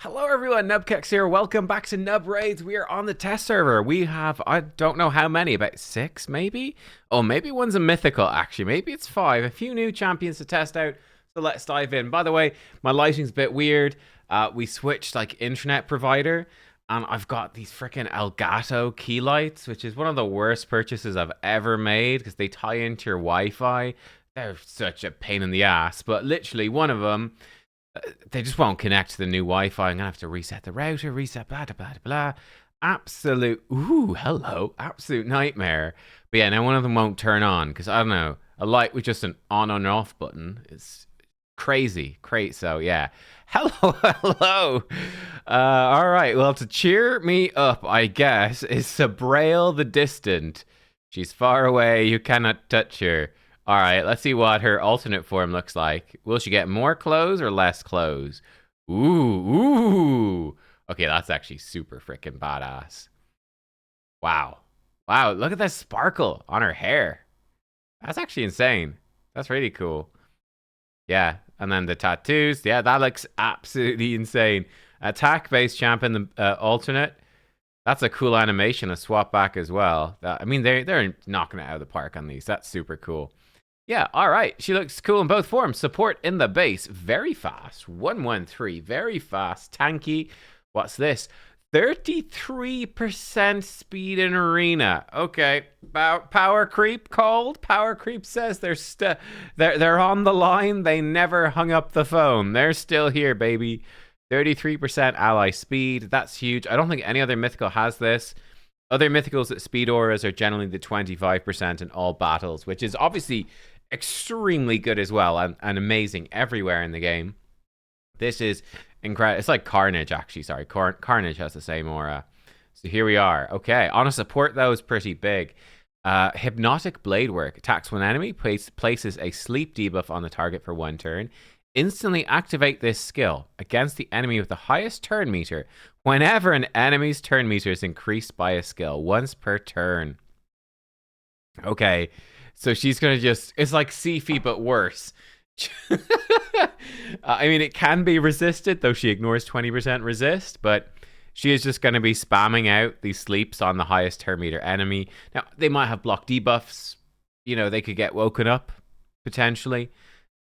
Hello everyone, nubkeks here. Welcome back to Nub Raids. We are on the test server. We have, I don't know how many, about 6 maybe? Oh, maybe one's a mythical actually. Maybe it's 5. A few new champions to test out. So let's dive in. By the way, my lighting's a bit weird. We switched like internet provider and I've got these freaking Elgato key lights, which is one of the worst purchases I've ever made because they tie into your Wi-Fi. They're such a pain in the ass, but literally one of them, they just won't connect to the new Wi-Fi. I'm gonna have to reset the router, reset blah blah blah blah. Absolute absolute nightmare. But yeah, now one of them won't turn on because I don't know, a light with just an on and off button is crazy. So yeah, hello. All right. Well, to cheer me up, I guess, is Sabrael the Distant. She's far away. You cannot touch her. All right, let's see what her alternate form looks like. Will she get more clothes or less clothes? Ooh. Okay, that's actually super freaking badass. Wow, look at that sparkle on her hair. That's actually insane. That's really cool. Yeah, and then the tattoos. Yeah, that looks absolutely insane. Attack-based champion, the alternate. That's a cool animation to swap back as well. I mean, they're knocking it out of the park on these. That's super cool. Yeah, all right. She looks cool in both forms. Support in the base. Very fast. 113. Very fast. Tanky. What's this? 33% speed in arena. Okay. Power creep called. Power creep says they're on the line. They never hung up the phone. They're still here, baby. 33% ally speed. That's huge. I don't think any other mythical has this. Other mythicals at speed auras are generally the 25% in all battles, which is obviously extremely good as well and amazing everywhere in the game. This is incredible. It's like Carnage, actually. Sorry, Carnage has the same aura. So here we are. Okay, on a support, though, is pretty big. Hypnotic Blade Work. Attacks one enemy, places a sleep debuff on the target for 1 turn. Instantly activate this skill against the enemy with the highest turn meter whenever an enemy's turn meter is increased by a skill, once per turn. Okay, so she's going to just... It's like Sifi, but worse. I mean, it can be resisted, though she ignores 20% resist, but she is just going to be spamming out these sleeps on the highest turn meter enemy. Now, they might have block debuffs. You know, they could get woken up, potentially.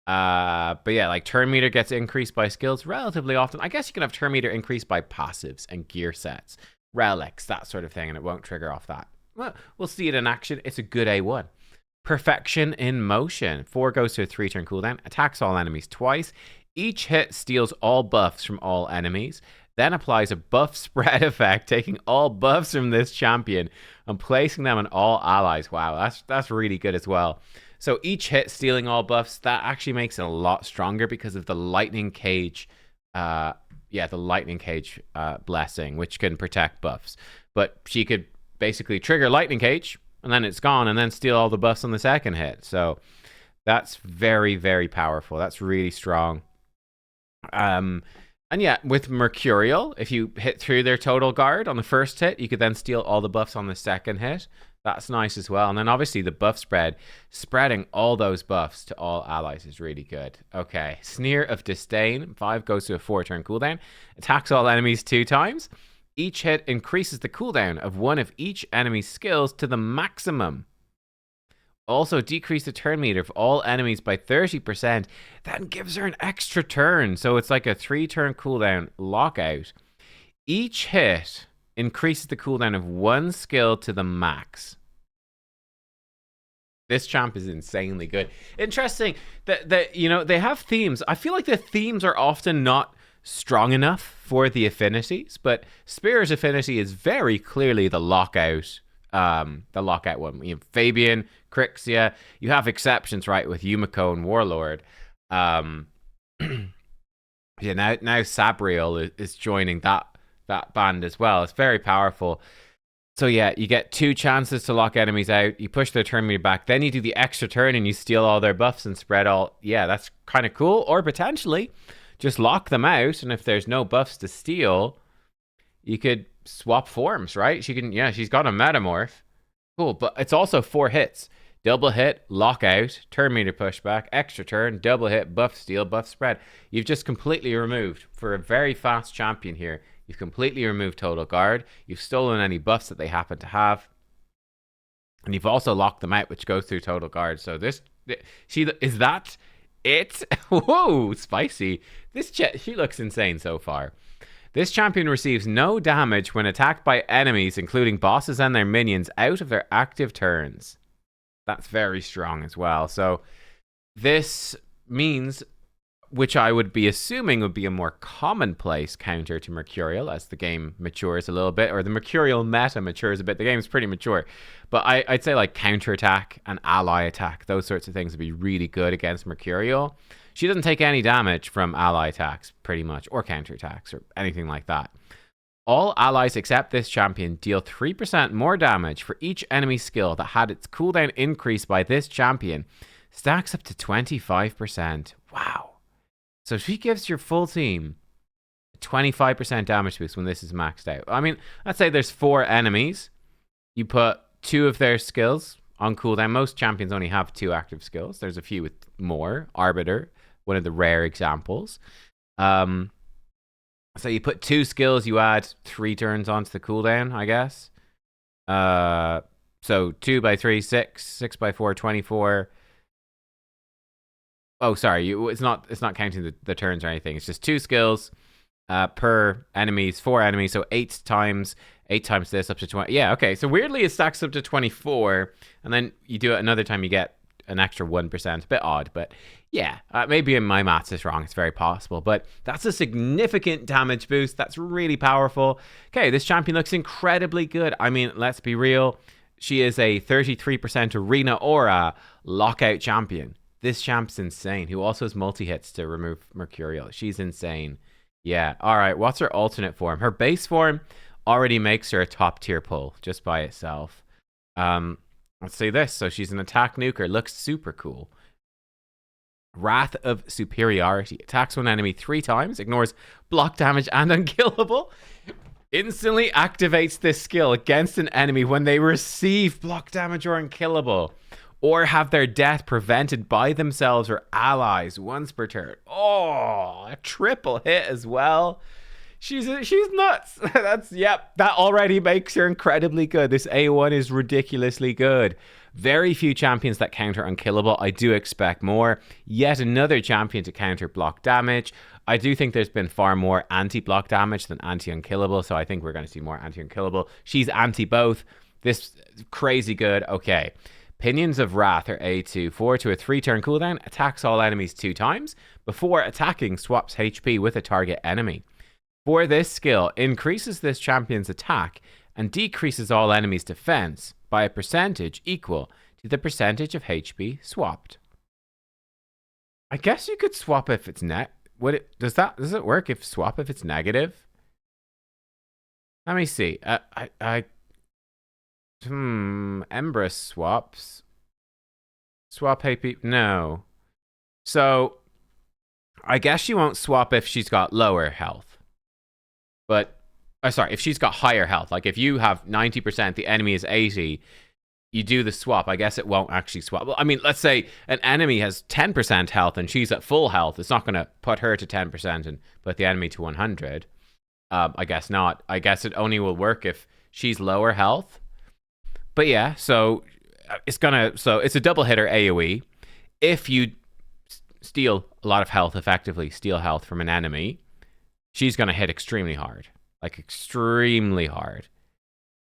But yeah, like turn meter gets increased by skills relatively often. I guess you can have turn meter increased by passives and gear sets, relics, that sort of thing, and it won't trigger off that. Well, we'll see it in action. It's a good A1. Perfection in Motion. 4 goes to a 3-turn cooldown. Attacks all enemies twice. Each hit steals all buffs from all enemies. Then applies a buff spread effect, taking all buffs from this champion and placing them on all allies. Wow, that's really good as well. So each hit stealing all buffs, that actually makes it a lot stronger because of the lightning cage. The lightning cage blessing, which can protect buffs. But she could basically trigger lightning cage, and then it's gone, and then steal all the buffs on the second hit. So that's very, very powerful. That's really strong. And yeah, with Mercurial, if you hit through their total guard on the first hit, you could then steal all the buffs on the second hit. That's nice as well. And then obviously the buff spread, spreading all those buffs to all allies is really good. Okay, Sneer of Disdain. 5 goes to a 4-turn cooldown. Attacks all enemies 2 times. Each hit increases the cooldown of one of each enemy's skills to the maximum. Also decrease the turn meter of all enemies by 30%. Then gives her an extra turn. So it's like a 3-turn cooldown lockout. Each hit increases the cooldown of 1 skill to the max. This champ is insanely good. Interesting that you know, they have themes. I feel like the themes are often not strong enough for the affinities, but Spear's affinity is very clearly the lockout one. You have Fabian, Crixia. You have exceptions, right, with Yumiko and Warlord. Yeah, now Sabrael is joining that band as well. It's very powerful. So yeah, you get 2 chances to lock enemies out. You push their turn meter back. Then you do the extra turn and you steal all their buffs and spread all... Yeah, that's kind of cool. Or potentially just lock them out, and if there's no buffs to steal, you could swap forms, right? She can... Yeah, she's got a metamorph. Cool, but it's also 4 hits. Double hit, lockout, turn meter pushback, extra turn, double hit, buff steal, buff spread. You've just completely removed, for a very fast champion here, you've completely removed total guard. You've stolen any buffs that they happen to have. And you've also locked them out, which goes through total guard. So is that it? Whoa, spicy. She looks insane so far. This champion receives no damage when attacked by enemies, including bosses and their minions, out of their active turns. That's very strong as well. So this means, which I would be assuming would be a more commonplace counter to Mercurial as the game matures a little bit, or the Mercurial meta matures a bit. The game's pretty mature. But I'd say like counterattack and ally attack, those sorts of things would be really good against Mercurial. She doesn't take any damage from ally attacks, pretty much, or counterattacks, or anything like that. All allies except this champion deal 3% more damage for each enemy skill that had its cooldown increased by this champion. Stacks up to 25%. Wow. So she gives your full team 25% damage boost when this is maxed out. I mean, let's say there's 4 enemies. You put 2 of their skills on cooldown. Most champions only have 2 active skills. There's a few with more. Arbiter, one of the rare examples. So you put 2 skills, you add 3 turns onto the cooldown, I guess. So 2 by 3, 6. 6 by 4, 24. Oh, sorry. It's not counting the turns or anything. It's just 2 skills per enemies, 4 enemies. So 8 times this up to 20. Yeah, okay. So weirdly, it stacks up to 24. And then you do it another time, you get an extra 1%. A bit odd, but yeah. Maybe my maths is wrong. It's very possible. But that's a significant damage boost. That's really powerful. Okay, this champion looks incredibly good. I mean, let's be real. She is a 33% arena aura lockout champion. This champ's insane. Who also has multi-hits to remove Mercurial. She's insane. Yeah. All right. What's her alternate form? Her base form already makes her a top tier pull just by itself. Let's say this. So she's an attack nuker. Looks super cool. Wrath of Superiority. Attacks one enemy 3 times. Ignores block damage and unkillable. Instantly activates this skill against an enemy when they receive block damage or unkillable, or have their death prevented by themselves or allies once per turn. Oh, a triple hit as well. She's nuts. That already makes her incredibly good. This A1 is ridiculously good. Very few champions that counter unkillable. I do expect more. Yet another champion to counter block damage. I do think there's been far more anti-block damage than anti-unkillable, so I think we're going to see more anti-unkillable. She's anti-both. This crazy good. Okay. Pinions of Wrath are A2. 4 to a 3-turn cooldown. Attacks all enemies 2 times. Before attacking, swaps HP with a target enemy. For this skill, increases this champion's attack and decreases all enemies' defense by a percentage equal to the percentage of HP swapped. I guess you could swap if it's net. Does it work if swap if it's negative? Let me see. Embrus swaps. Swap HP. No. So I guess she won't swap if she's got lower health. But, sorry, if she's got higher health, like if you have 90%, the enemy is 80, you do the swap. I guess it won't actually swap. Well, I mean, let's say an enemy has 10% health and she's at full health. It's not going to put her to 10% and put the enemy to 100. I guess not. I guess it only will work if she's lower health. But yeah, so it's a double hitter AoE. If you steal a lot of health, effectively steal health from an enemy, she's going to hit extremely hard. Like, extremely hard.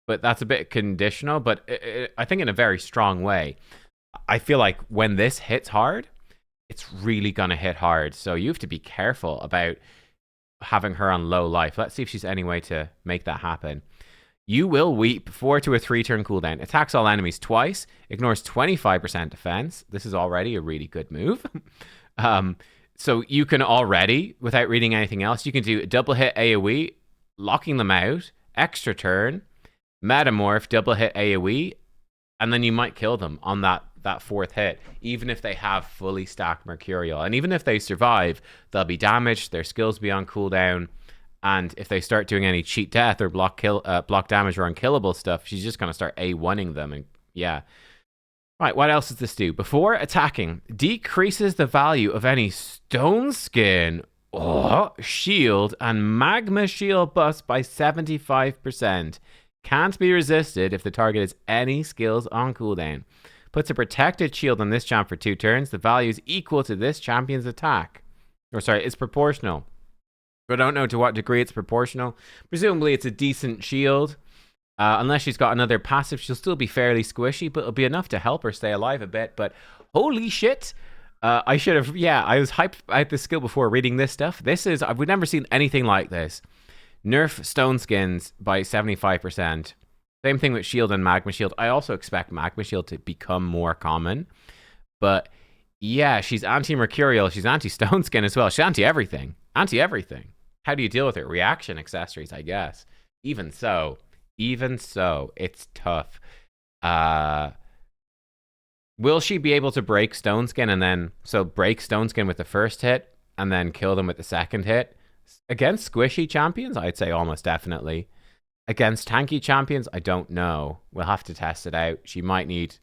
But that's a bit conditional, but I think in a very strong way. I feel like when this hits hard, it's really going to hit hard. So you have to be careful about having her on low life. Let's see if she's any way to make that happen. You will weep 4 to a 3-turn cooldown. Attacks all enemies twice. Ignores 25% defense. This is already a really good move. So you can already, without reading anything else, you can do double hit AoE, locking them out, extra turn, metamorph, double hit AoE, and then you might kill them on that 4th hit, even if they have fully stacked Mercurial. And even if they survive, they'll be damaged, their skills be on cooldown, and if they start doing any cheat death or block damage or unkillable stuff, she's just going to start A1ing them. And yeah, Right, what else does this do? Before attacking, decreases the value of any stone skin, shield, and magma shield buffs by 75%. Can't be resisted if the target has any skills on cooldown. Puts a protected shield on this champ for 2 turns. The value is equal to this champion's attack. Or sorry, it's proportional. I don't know to what degree it's proportional. Presumably it's a decent shield. Unless she's got another passive, she'll still be fairly squishy, but it'll be enough to help her stay alive a bit. But holy shit. I should have, I was hyped about this skill before reading this stuff. We've never seen anything like this. Nerf stone skins by 75%. Same thing with shield and magma shield. I also expect magma shield to become more common. But yeah, she's anti-mercurial. She's anti-stone skin as well. She's anti-everything. Anti-everything. How do you deal with it? Reaction accessories, I guess. Even so, it's tough. Will she be able to break stone skin and then break stone skin with the first hit and then kill them with the second hit? Against squishy champions, I'd say almost definitely. Against tanky champions, I don't know. We'll have to test it out. She might need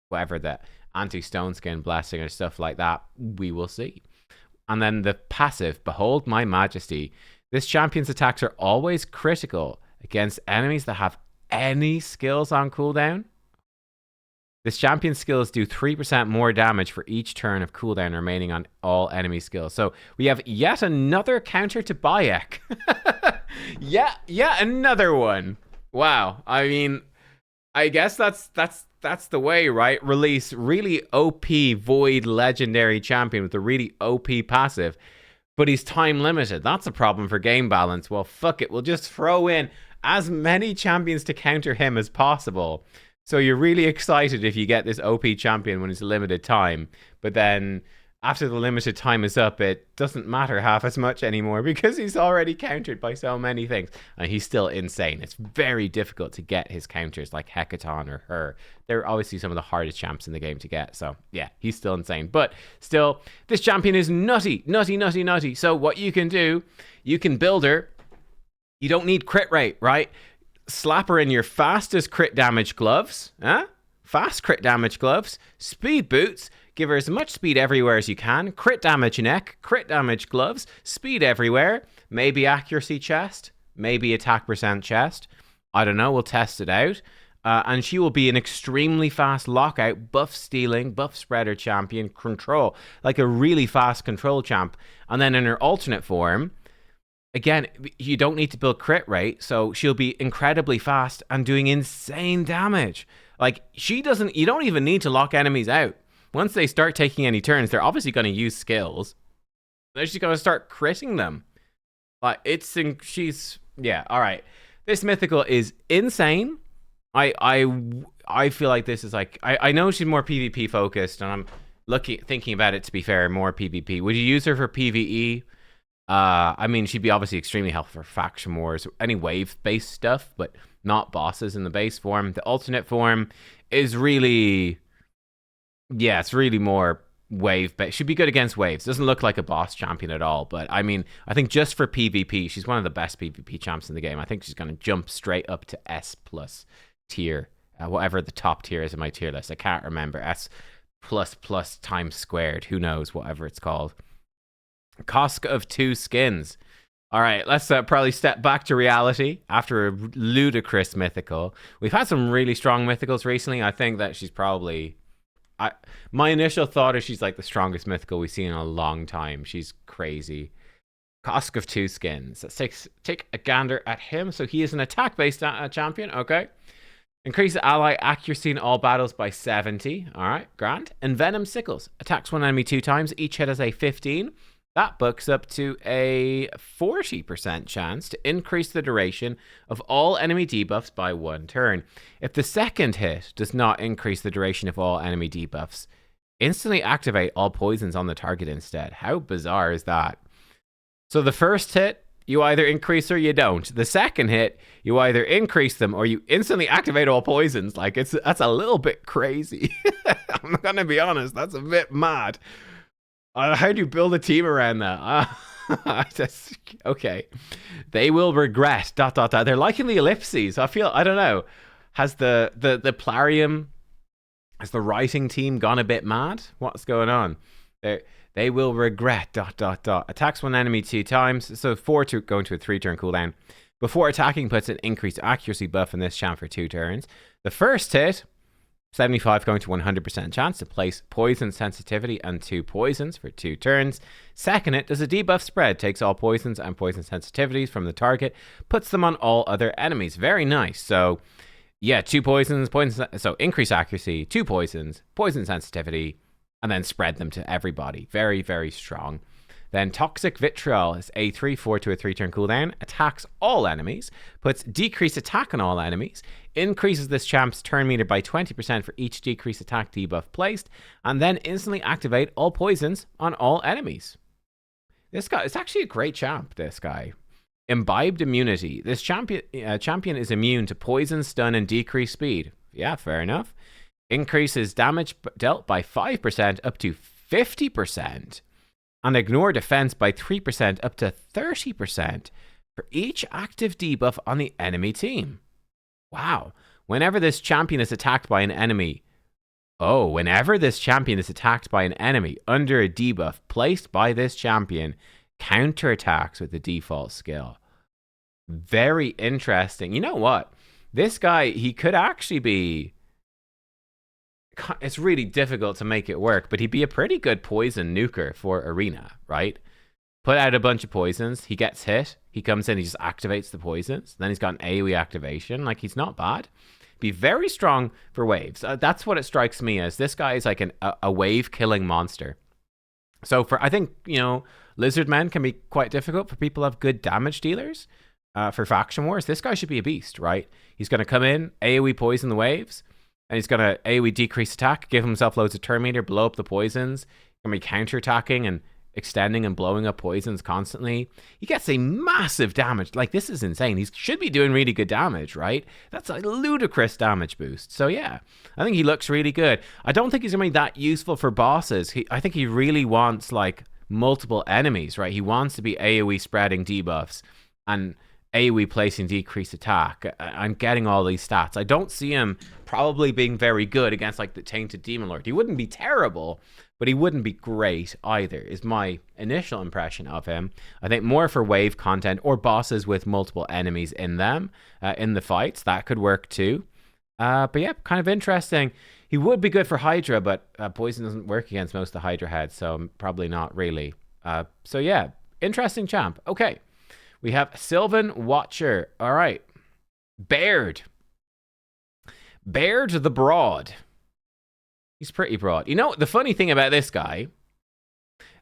whatever the anti-stone skin blessing or stuff like that. We will see. And then the passive, Behold My Majesty. This champion's attacks are always critical against enemies that have any skills on cooldown. This champion's skills do 3% more damage for each turn of cooldown remaining on all enemy skills. So we have yet another counter to Bayek. yeah, another one. Wow. I mean, I guess that's the way, right? Release really OP Void Legendary Champion with a really OP passive, but he's time limited. That's a problem for game balance. Well, fuck it. We'll just throw in as many champions to counter him as possible. So you're really excited if you get this OP champion when it's a limited time. But then after the limited time is up, it doesn't matter half as much anymore because he's already countered by so many things. And he's still insane. It's very difficult to get his counters like Hecaton or her. They're obviously some of the hardest champs in the game to get. So yeah, he's still insane. But still, this champion is nutty. So what you can do, you can build her. You don't need crit rate, right? Slap her in your fastest crit damage gloves. Fast crit damage gloves. Speed boots. Give her as much speed everywhere as you can. Crit damage neck. Crit damage gloves. Speed everywhere. Maybe accuracy chest. Maybe attack percent chest. I don't know. We'll test it out. And she will be an extremely fast lockout, buff stealing, buff spreader champion, control. Like a really fast control champ. And then in her alternate form, again, you don't need to build crit rate, so she'll be incredibly fast and doing insane damage. Like, you don't even need to lock enemies out. Once they start taking any turns, they're obviously going to use skills. They're just going to start critting them. Like, yeah, all right. This mythical is insane. I feel like this is like, I know she's more PvP focused, and I'm thinking about it, to be fair, more PvP. Would you use her for PvE? I mean, she'd be obviously extremely helpful for faction wars, any wave-based stuff, but not bosses in the base form. The alternate form is really, it's really more wave-based. Should be good against waves. Doesn't look like a boss champion at all, but I mean, I think just for PvP, she's one of the best PvP champs in the game. I think she's going to jump straight up to S+ tier, whatever the top tier is in my tier list. I can't remember. S++ times squared. Who knows? Whatever it's called. Kosk of Two Skins. All right, let's probably step back to reality after a ludicrous mythical. We've had some really strong mythicals recently. I think that she's probably... my initial thought is she's like the strongest mythical we've seen in a long time. She's crazy. Kosk of Two Skins. Let's take a gander at him. So he is an attack-based champion. Okay. Increase ally accuracy in all battles by 70. All right, grand. Envenom Sickles. Attacks one enemy 2 times. Each hit has a 15. That books up to a 40% chance to increase the duration of all enemy debuffs by 1 turn. If the second hit does not increase the duration of all enemy debuffs, instantly activate all poisons on the target instead. How bizarre is that? So the first hit, you either increase or you don't. The second hit, you either increase them or you instantly activate all poisons. Like, that's a little bit crazy. I'm gonna be honest, that's a bit mad. How do you build a team around that? Okay. They will regret, ... They're liking the ellipses. I don't know. Has the Plarium Has the writing team gone a bit mad? What's going on? They will regret ... Attacks one enemy 2 times. So 4 to go into a 3-turn cooldown. Before attacking, puts an increased accuracy buff in this champ for 2 turns. The first hit, 75 going to 100% chance to place poison sensitivity and 2 poisons for 2 turns. Second hit does a debuff spread, takes all poisons and poison sensitivities from the target, puts them on all other enemies. Very nice. So yeah, 2 poisons, so increase accuracy, 2 poisons, poison sensitivity, and then spread them to everybody. Very, very strong. Then Toxic Vitriol is a 3/4 to a 3-turn cooldown, attacks all enemies, puts decreased attack on all enemies, increases this champ's turn meter by 20% for each decreased attack debuff placed, and then instantly activate all poisons on all enemies. This guy, it's actually a great champ, this guy. Imbibed Immunity. This champion is immune to poison, stun, and decreased speed. Yeah, fair enough. Increases damage dealt by 5% up to 50%. And ignore defense by 3% up to 30% for each active debuff on the enemy team. Wow. Whenever this champion is attacked by an enemy... whenever this champion is attacked by an enemy under a debuff placed by this champion, counterattacks with the default skill. Very interesting. You know what? This guy, he could actually be... It's really difficult to make it work, but he'd be a pretty good poison nuker for Arena, right? Put out a bunch of poisons, he gets hit, he comes in, he just activates the poisons, then he's got an AoE activation. Like, he's not bad. Be very strong for waves. That's what it strikes me as. This guy is like a wave-killing monster. So I think, Lizard Men can be quite difficult for people who have good damage dealers. For faction wars, this guy should be a beast, right? He's going to come in, AoE poison the waves, and he's going to AoE decrease attack, give himself loads of turn meter, blow up the poisons. He's going to be counterattacking and extending and blowing up poisons constantly. He gets a massive damage. Like, this is insane. He should be doing really good damage, right? That's a ludicrous damage boost. So yeah, I think he looks really good. I don't think he's going to be that useful for bosses. I think he really wants, like, multiple enemies, right? He wants to be AoE spreading debuffs and AoE placing decreased attack and getting all these stats. I don't see him probably being very good against, like, the Tainted Demon Lord. He wouldn't be terrible, but he wouldn't be great either, is my initial impression of him. I think more for wave content or bosses with multiple enemies in them, in the fights. That could work too. But yeah, kind of interesting. He would be good for Hydra, but poison doesn't work against most of the Hydra heads, so probably not really. So yeah, interesting champ. Okay. We have Sylvan Watcher. All right. Baerd the Broad. He's pretty broad. You know, the funny thing about this guy,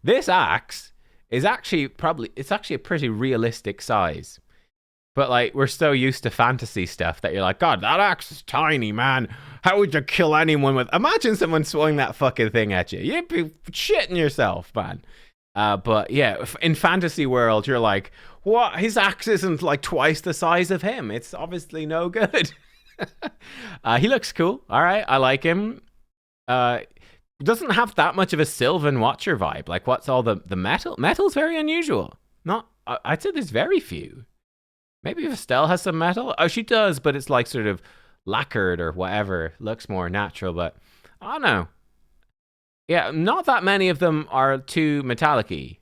this axe is actually it's actually a pretty realistic size. But, like, we're so used to fantasy stuff that you're like, God, that axe is tiny, man. How would you kill anyone with... Imagine someone swung that fucking thing at you. You'd be shitting yourself, man. But yeah, in fantasy world, you're like, what? His axe isn't like twice the size of him. It's obviously no good. He looks cool. All right, I like him. Doesn't have that much of a Sylvan Watcher vibe. Like, what's all the metal? Metal's very unusual. I'd say there's very few. Maybe if Estelle has some metal. Oh, she does, but it's like sort of lacquered or whatever. Looks more natural, but I don't know. Yeah, not that many of them are too metallic-y.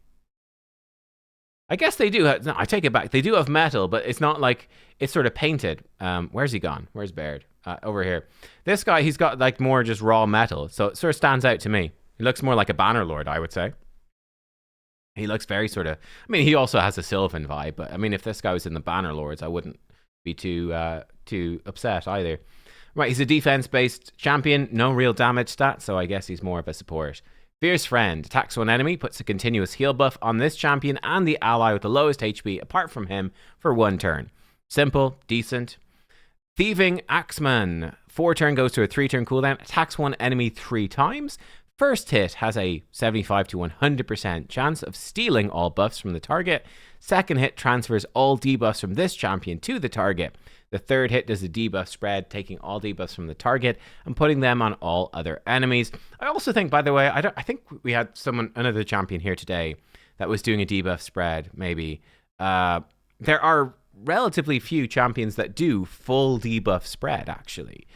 I guess they do have... No, I take it back. They do have metal, but it's not like... It's sort of painted. Where's he gone? Where's Baerd? Over here. This guy, he's got like more just raw metal. So it sort of stands out to me. He looks more like a Bannerlord, I would say. He looks very sort of... I mean, he also has a Sylvan vibe, but I mean, if this guy was in the Bannerlords, I wouldn't be too upset either. Right, he's a defense-based champion, no real damage stat, so I guess he's more of a support. Fierce Friend, attacks one enemy, puts a continuous heal buff on this champion and the ally with the lowest HP apart from him for 1 turn. Simple, decent. Thieving Axeman, 4 turn goes to a 3-turn cooldown, attacks one enemy 3 times. First hit has a 75 to 100% chance of stealing all buffs from the target. Second hit transfers all debuffs from this champion to the target. The third hit does a debuff spread, taking all debuffs from the target and putting them on all other enemies. I also think, by the way, I think we had another champion here today that was doing a debuff spread, maybe. There are relatively few champions that do full debuff spread, actually.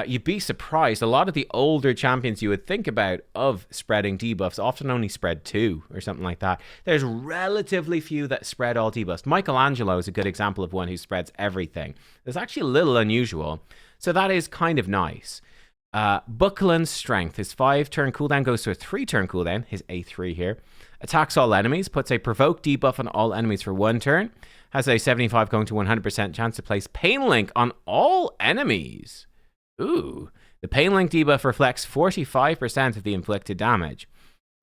You'd be surprised. A lot of the older champions you would think about of spreading debuffs often only spread 2 or something like that. There's relatively few that spread all debuffs. Michelangelo is a good example of one who spreads everything. It's actually a little unusual. So that is kind of nice. Buckland's Strength. His 5-turn cooldown goes to a 3-turn cooldown. His A3 here. Attacks all enemies. Puts a provoke debuff on all enemies for 1 turn. Has a 75 going to 100% chance to place Pain Link on all enemies. Ooh. The Pain Link debuff reflects 45% of the inflicted damage.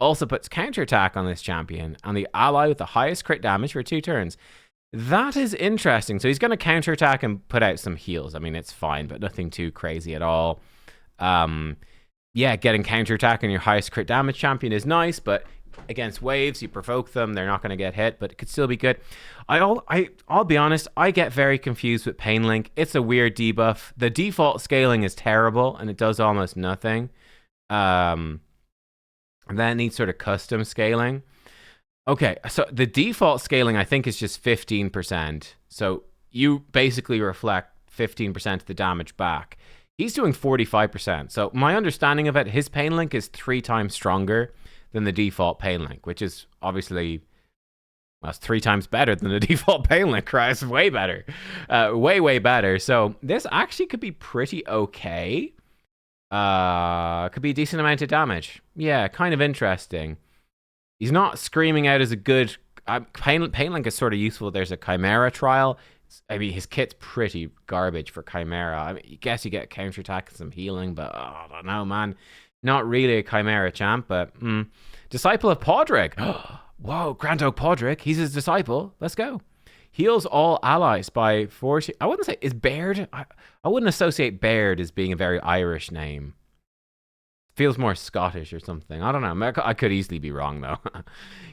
Also puts counterattack on this champion and the ally with the highest crit damage for 2 turns. That is interesting. So he's going to counterattack and put out some heals. I mean, it's fine, but nothing too crazy at all. Yeah, getting counterattack on your highest crit damage champion is nice, but against waves, you provoke them, they're not going to get hit, but it could still be good. I'll be honest, I get very confused with Pain Link. It's a weird debuff. The default scaling is terrible, and it does almost nothing. And then it needs sort of custom scaling. Okay, so the default scaling, I think, is just 15%. So you basically reflect 15% of the damage back. He's doing 45%. So my understanding of it, his Pain Link is 3 times stronger than the default Pain Link, which is obviously, well, it's 3 times better than the default Pain Link, right? It's way better. Way better. So this actually could be pretty okay. Could be a decent amount of damage. Yeah, kind of interesting. He's not screaming out as a good... Pain Link is sort of useful. There's a Chimera trial. I mean, his kit's pretty garbage for Chimera. I mean, I guess you get counterattack and some healing, but I don't know, man. Not really a Chimera champ, but... Disciple of Podrick. Whoa, Grand Oak Podrick. He's his disciple. Let's go. Heals all allies by 40... I wouldn't say... Is Baerd... I wouldn't associate Baerd as being a very Irish name. Feels more Scottish or something. I don't know. I could easily be wrong, though.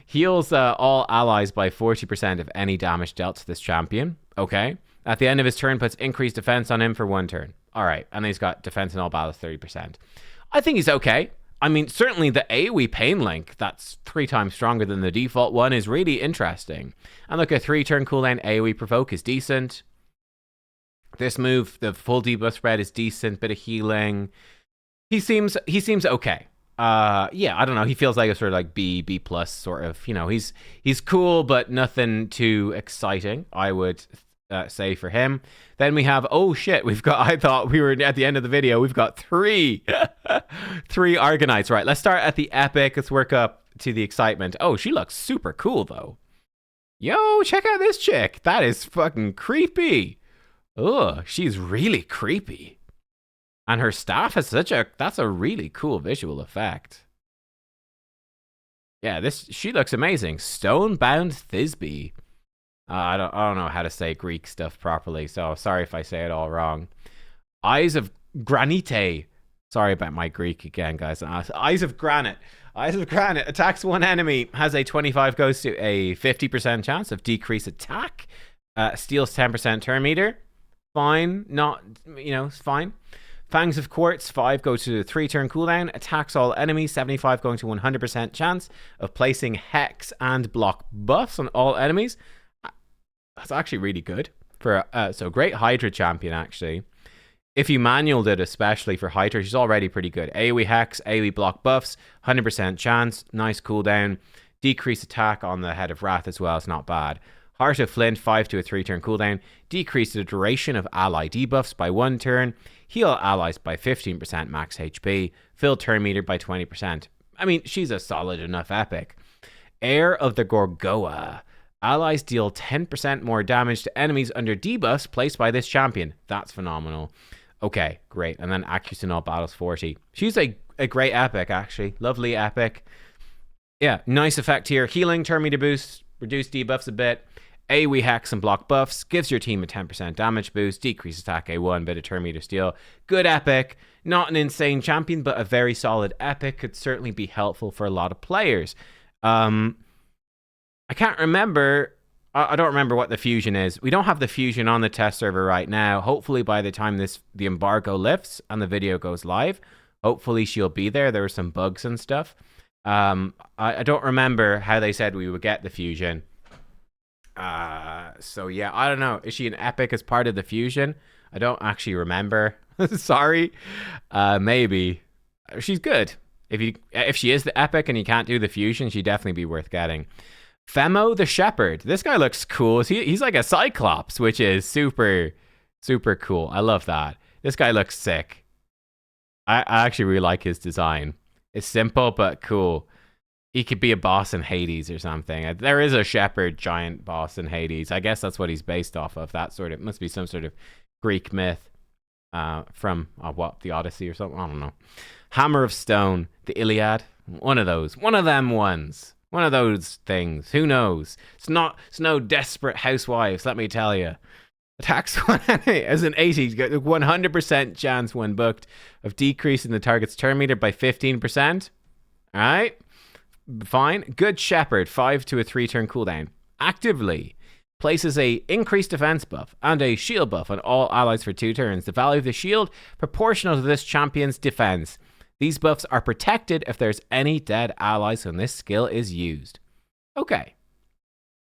Heals all allies by 40% of any damage dealt to this champion. Okay. At the end of his turn, puts increased defense on him for 1 turn. All right. And he's got defense in all battles 30%. I think he's okay. I mean, certainly the AoE Pain Link, that's 3 times stronger than the default one, is really interesting. And look, a 3-turn cooldown AoE Provoke is decent. This move, the full debuff spread is decent. Bit of healing. He seems okay. Yeah, I don't know. He feels like a sort of like B plus sort of, you know, he's cool, but nothing too exciting, I would say for him. Then we have, oh shit, I thought we were at the end of the video. We've got 3 Argonauts. Right, let's start at the epic. Let's work up to the excitement. Oh, she looks super cool though. Yo, check out this chick. That is fucking creepy. Ugh, she's really creepy. And her staff has that's a really cool visual effect. Yeah, she looks amazing. Stonebound Thisbe. I don't know how to say Greek stuff properly, so sorry if I say it all wrong. Eyes of Granite. Sorry about my Greek again, guys. Eyes of Granite. Eyes of Granite attacks 1 enemy, has a 25 goes to a 50% chance of decreased attack. Steals 10% turn meter. Fine, not, you know, it's fine. Fangs of Quartz, 5 go to the 3-turn cooldown. Attacks all enemies, 75 going to 100% chance of placing Hex and block buffs on all enemies. That's actually really good. So great Hydra champion, actually. If you manualed it, especially for Hydra, she's already pretty good. AoE Hex, AoE block buffs, 100% chance, nice cooldown. Decreased attack on the Head of Wrath as well, it's not bad. Heart of Flint, 5 to a 3-turn cooldown. Decrease the duration of ally debuffs by 1 turn. Heal allies by 15% max HP. Fill turn meter by 20%. I mean, she's a solid enough epic. Heir of the Gorgoa. Allies deal 10% more damage to enemies under debuffs placed by this champion. That's phenomenal. Okay, great. And then accuracy in all battles 40. She's a great epic, actually. Lovely epic. Yeah, nice effect here. Healing, turn meter boost, reduce debuffs a bit. AoE Hex and block buffs, gives your team a 10% damage boost, decrease attack A1, bit of turn meter steal. Good epic, not an insane champion, but a very solid epic. Could certainly be helpful for a lot of players. I can't remember, I don't remember what the fusion is. We don't have the fusion on the test server right now. Hopefully by the time the embargo lifts and the video goes live, hopefully she'll be there. There were some bugs and stuff. I don't remember how they said we would get the fusion. So yeah, I don't know. Is she an epic as part of the fusion? I don't actually remember. Sorry. Maybe. She's good. If she is the epic and you can't do the fusion, she'd definitely be worth getting. Phemo the Shepherd. This guy looks cool. He's like a Cyclops, which is super, super cool. I love that. This guy looks sick. I actually really like his design. It's simple but cool. He could be a boss in Hades or something. There is a shepherd giant boss in Hades. I guess that's what he's based off of. That sort of, must be some sort of Greek myth from what, the Odyssey or something. I don't know. Hammer of Stone, the Iliad. One of those. One of them ones. One of those things. Who knows? It's no Desperate Housewives, let me tell you. Attacks one enemy as an 80. 100% chance when booked of decreasing the target's turn meter by 15%. All right. Fine. Good Shepherd. 5 to a 3 turn cooldown. Actively places a increased defense buff and a shield buff on all allies for 2 turns. The value of the shield proportional to this champion's defense. These buffs are protected if there's any dead allies when this skill is used. Okay.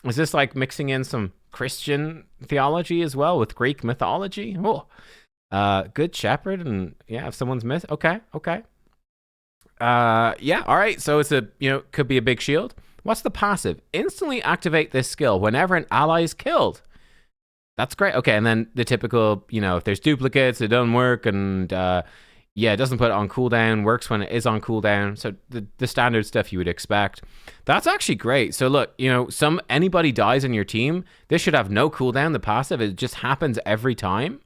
Is this like mixing in some Christian theology as well with Greek mythology? Oh. Good Shepherd, and yeah, if someone's missed. Okay. Yeah, all right. So it's could be a big shield. What's the passive? Instantly activate this skill whenever an ally is killed. That's great. Okay, and then the typical, if there's duplicates, it doesn't work, and it doesn't put it on cooldown, works when it is on cooldown. So the standard stuff you would expect. That's actually great. So look, anybody dies in your team, this should have no cooldown, the passive. It just happens every time.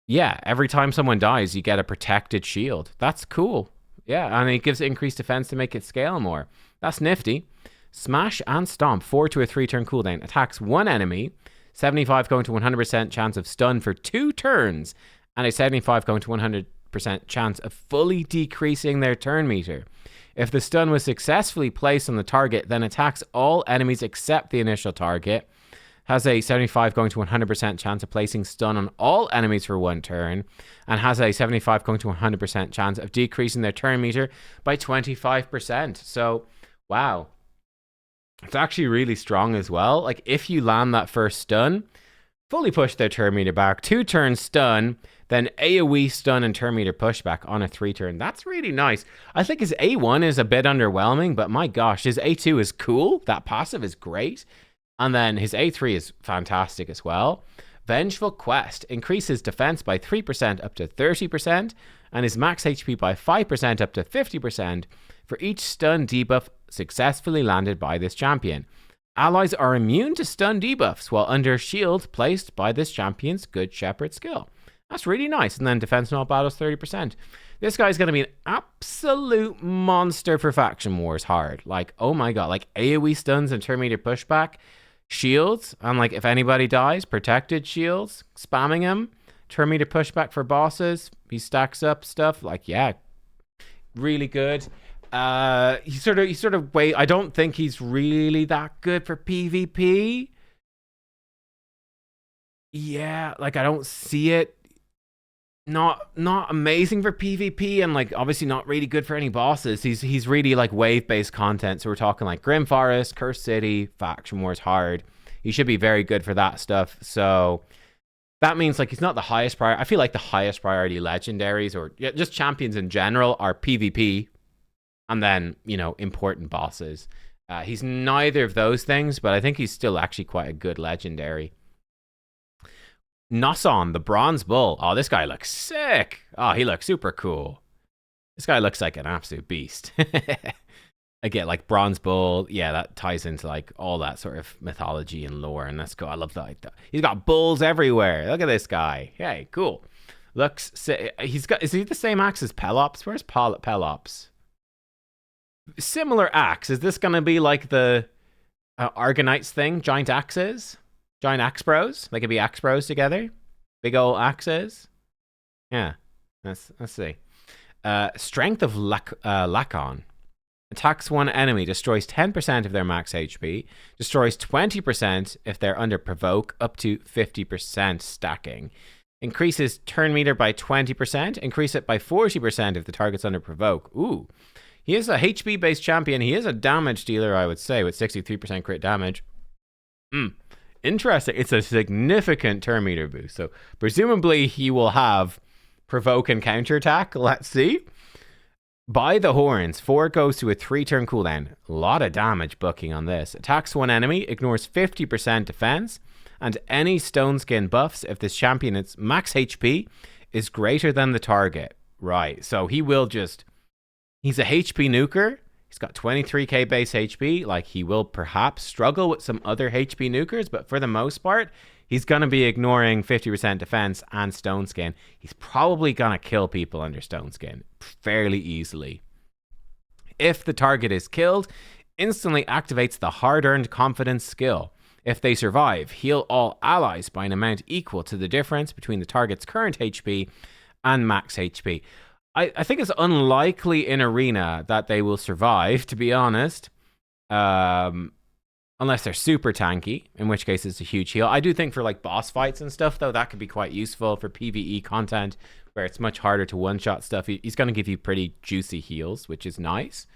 Yeah, every time someone dies, you get a protected shield. That's cool. Yeah, and it gives increased defense to make it scale more. That's nifty. Smash and Stomp, 4 to a 3 turn cooldown. Attacks one enemy, 75 going to 100% chance of stun for 2 turns, and a 75 going to 100% chance of fully decreasing their turn meter. If the stun was successfully placed on the target, then attacks all enemies except the initial target. Has a 75 going to 100% chance of placing stun on all enemies for 1 turn, and has a 75 going to 100% chance of decreasing their turn meter by 25%. So, wow. It's actually really strong as well. Like, if you land that first stun, fully push their turn meter back, 2 turn stun, then AoE stun and turn meter pushback on a 3 turn. That's really nice. I think his A1 is a bit underwhelming, but my gosh, his A2 is cool. That passive is great. And then his A3 is fantastic as well. Vengeful Quest increases defense by 3% up to 30%, and his max HP by 5% up to 50% for each stun debuff successfully landed by this champion. Allies are immune to stun debuffs while under shield placed by this champion's Good Shepherd skill. That's really nice. And then defense in all battles 30%. This guy's going to be an absolute monster for Faction Wars hard. Like, oh my god, like AoE stuns and turn meter pushback. Shields, and like if anybody dies, protected shields, spamming him, turn meter pushback for bosses. He stacks up stuff. Like, yeah, really good. He sort of wait. I don't think he's really that good for PvP. Yeah, like I don't see it. Not amazing for PvP, and like obviously not really good for any bosses. He's really like wave-based content. So we're talking like Grim Forest, Cursed City, Faction Wars hard. He should be very good for that stuff. So that means like he's not the highest priority. I feel like the highest priority legendaries or just champions in general are PvP, and then important bosses. He's neither of those things, but I think he's still actually quite a good legendary. Knosson the Bronze Bull. Oh, this guy looks sick. Oh, he looks super cool. This guy looks like an absolute beast. I get like Bronze Bull. Yeah, that ties into like all that sort of mythology and lore, and that's cool. I love that. He's got bulls everywhere. Look at this guy. Hey, cool. Looks sick. Is he the same axe as Pelops? Where's Pelops? Similar axe. Is this gonna be like the Argonauts thing? Giant axes? Giant axe bros? They could be axe bros together. Big old axes. Yeah. Let's see. Strength of Lacon. Attacks one enemy. Destroys 10% of their max HP. Destroys 20% if they're under provoke. Up to 50% stacking. Increases turn meter by 20%. Increase it by 40% if the target's under provoke. Ooh. He is a HP based champion. He is a damage dealer, I would say, with 63% crit damage. Interesting. It's a significant turn meter boost. So presumably he will have provoke and counterattack. Let's see. By the horns, 4 goes to a 3-turn cooldown. A lot of damage booking on this. Attacks one enemy, ignores 50% defense, and any stone skin buffs if this champion's max HP is greater than the target. Right, so he will just... He's a HP nuker. He's got 23k base HP. Like, he will perhaps struggle with some other HP nukers, but for the most part, he's going to be ignoring 50% defense and Stone Skin. He's probably going to kill people under Stone Skin fairly easily. If the target is killed, instantly activates the hard-earned confidence skill. If they survive, heal all allies by an amount equal to the difference between the target's current HP and max HP. I think it's unlikely in Arena that they will survive, to be honest. Unless they're super tanky, in which case it's a huge heal. I do think for like boss fights and stuff, though, that could be quite useful for PvE content, where it's much harder to one-shot stuff. He's going to give you pretty juicy heals, which is nice.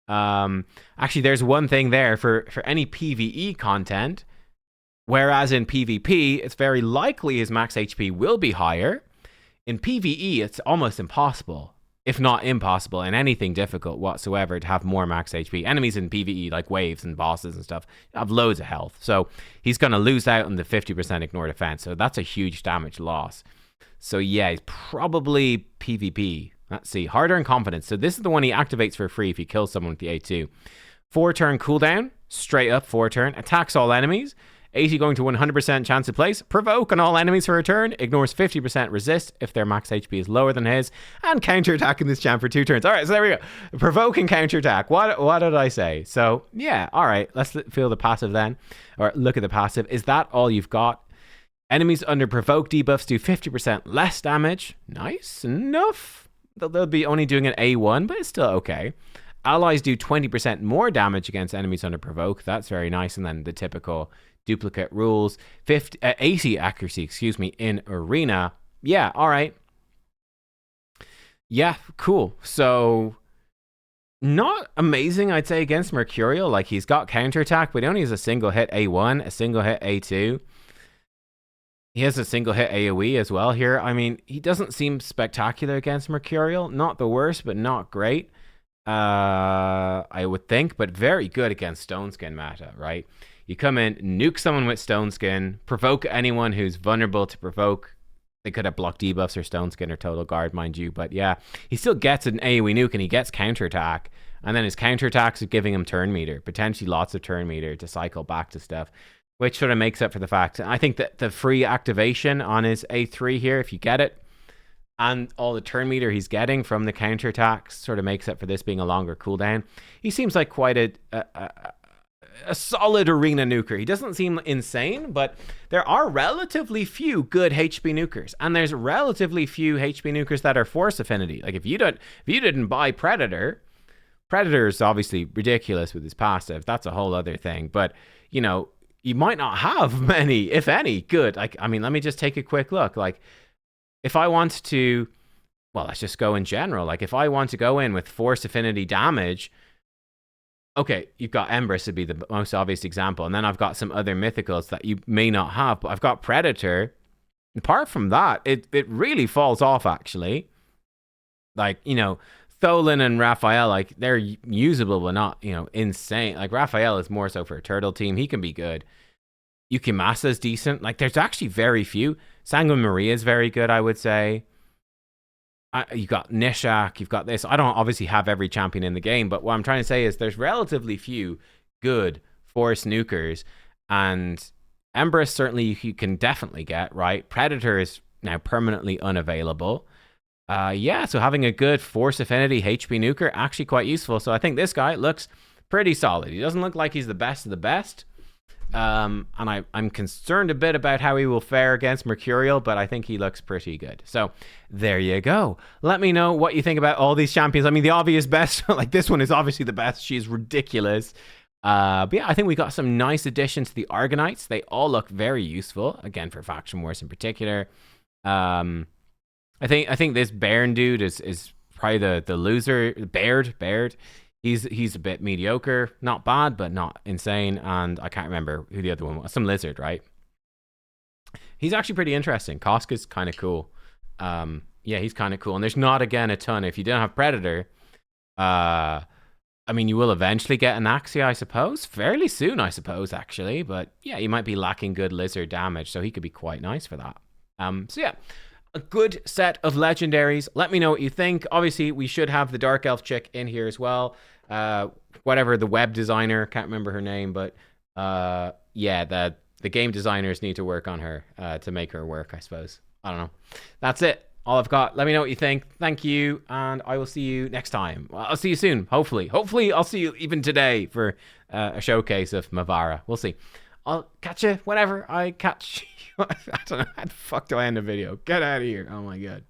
Actually, there's one thing there for any PvE content, whereas in PvP, it's very likely his max HP will be higher. In PvE, it's almost impossible, if not impossible, in anything difficult whatsoever, to have more max HP. Enemies in PvE, like waves and bosses and stuff, have loads of health. So he's going to lose out on the 50% ignore defense. So that's a huge damage loss. So yeah, he's probably PvP. Let's see. Harder and confidence. So this is the one he activates for free if he kills someone with the A2. 4-turn cooldown. Straight up 4-turn. Attacks all enemies. 80 going to 100% chance to place. Provoke on all enemies for a turn. Ignores 50% resist if their max HP is lower than his. And counterattack in this champ for 2 turns. All right, so there we go. Provoke and counterattack. What did I say? So, yeah, all right. Let's feel the passive then. Or look at the passive. Is that all you've got? Enemies under provoke debuffs do 50% less damage. Nice enough. They'll be only doing an A1, but it's still okay. Allies do 20% more damage against enemies under provoke. That's very nice. And then the typical... duplicate rules, 80 accuracy, in Arena. Yeah, all right. Yeah, cool. So, not amazing, I'd say, against Mercurial. Like, he's got counterattack, but he only has a single hit A1, a single hit A2. He has a single hit AoE as well here. I mean, he doesn't seem spectacular against Mercurial. Not the worst, but not great. I would think, but very good against Stone Skin meta, right? You come in, nuke someone with Stone Skin, provoke anyone who's vulnerable to provoke. They could have block debuffs or Stone Skin or Total Guard, mind you. But yeah, he still gets an AoE nuke and he gets counterattack. And then his counterattacks are giving him turn meter, potentially lots of turn meter to cycle back to stuff, which sort of makes up for the fact. I think that the free activation on his A3 here, if you get it, and all the turn meter he's getting from the counterattacks sort of makes up for this being a longer cooldown. He seems like quite a solid arena nuker. He doesn't seem insane, but there are relatively few good HP nukers, and there's relatively few HP nukers that are force affinity. Like if you didn't buy Predator is obviously ridiculous with his passive. That's a whole other thing. But you know, you might not have many, if any, good. Like I mean, let me just take a quick look. Like if I want to, well, let's just go in general. Like if I want to go in with force affinity damage. Okay, you've got Empress would be the most obvious example. And then I've got some other mythicals that you may not have. But I've got Predator. Apart from that, it really falls off, actually. Like, you know, Tholen and Raphael, like, they're usable but not, you know, insane. Like, Raphael is more so for a turtle team. He can be good. Yukimasa's decent. Like, there's actually very few. Sanguine Maria is very good, I would say. You've got Nishak, you've got this. I don't obviously have every champion in the game, but what I'm trying to say is there's relatively few good force nukers, and Empress certainly you can definitely get, right? Predator is now permanently unavailable. Yeah, so having a good force affinity HP nuker, actually quite useful. So I think this guy looks pretty solid. He doesn't look like he's the best of the best. And I'm concerned a bit about how he will fare against Mercurial, but I think he looks pretty good. So there you go. Let me know what you think about all these champions. I mean, the obvious best, like this one is obviously the best. She's ridiculous. But yeah, I think we got some nice additions to the Argonites. They all look very useful, again, for Faction Wars in particular. I think this Baern dude is probably the loser. Baerd. He's a bit mediocre, not bad, but not insane. And I can't remember who the other one was. Some lizard, right? He's actually pretty interesting. Kosk is kind of cool. Yeah, he's kind of cool. And there's not, again, a ton. If you don't have Predator, uh, I mean, you will eventually get an Axia, I suppose. Fairly soon, I suppose, actually. But yeah, you might be lacking good lizard damage, so he could be quite nice for that. So yeah, a good set of legendaries. Let me know what you think. Obviously, we should have the Dark Elf chick in here as well. Whatever, the web designer, can't remember her name, but yeah, the game designers need to work on her to make her work, I suppose. I don't know. That's it. All I've got. Let me know what you think. Thank you, and I will see you next time. Well, I'll see you soon, hopefully. Hopefully, I'll see you even today for a showcase of Mavara. We'll see. I'll catch you whenever I catch you. I don't know. How the fuck do I end the video? Get out of here. Oh, my God.